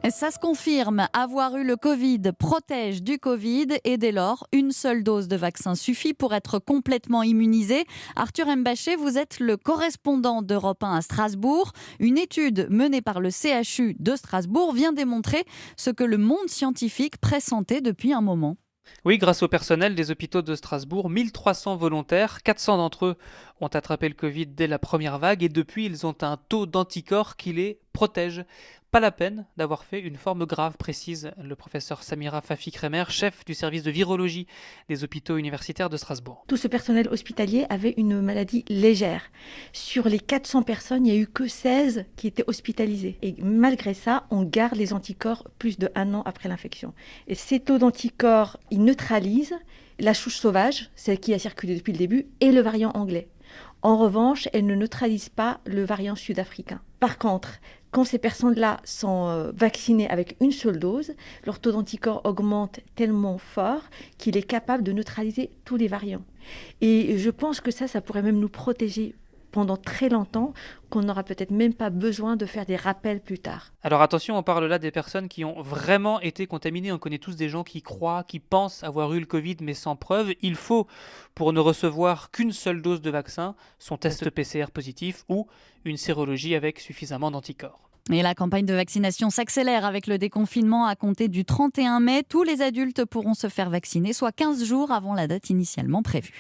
Ça se confirme, avoir eu le Covid protège du Covid et dès lors, une seule dose de vaccin suffit pour être complètement immunisé. Arthur Mbaché, vous êtes le correspondant d'Europe 1 à Strasbourg. Une étude menée par le CHU de Strasbourg vient démontrer ce que le monde scientifique pressentait depuis un moment. Oui, grâce au personnel des hôpitaux de Strasbourg, 1300 volontaires, 400 d'entre eux ont attrapé le Covid dès la première vague et depuis, ils ont un taux d'anticorps qui les protège. Pas la peine d'avoir fait une forme grave, précise le professeur Samira Fafi-Kremer, chef du service de virologie des hôpitaux universitaires de Strasbourg. Tout ce personnel hospitalier avait une maladie légère. Sur les 400 personnes, il n'y a eu que 16 qui étaient hospitalisées. Et malgré ça, on garde les anticorps plus de 1 an après l'infection. Et ces taux d'anticorps, ils neutralisent la souche sauvage, celle qui a circulé depuis le début, et le variant anglais. En revanche, elles ne neutralisent pas le variant sud-africain. Par contre, quand ces personnes-là sont vaccinées avec une seule dose, leur taux d'anticorps augmente tellement fort qu'il est capable de neutraliser tous les variants. Et je pense que ça pourrait même nous protéger pendant très longtemps, qu'on n'aura peut-être même pas besoin de faire des rappels plus tard. Alors attention, on parle là des personnes qui ont vraiment été contaminées. On connaît tous des gens qui croient, qui pensent avoir eu le Covid mais sans preuve. Il faut, pour ne recevoir qu'une seule dose de vaccin, son test PCR positif ou une sérologie avec suffisamment d'anticorps. Et la campagne de vaccination s'accélère avec le déconfinement à compter du 31 mai. Tous les adultes pourront se faire vacciner, soit 15 jours avant la date initialement prévue.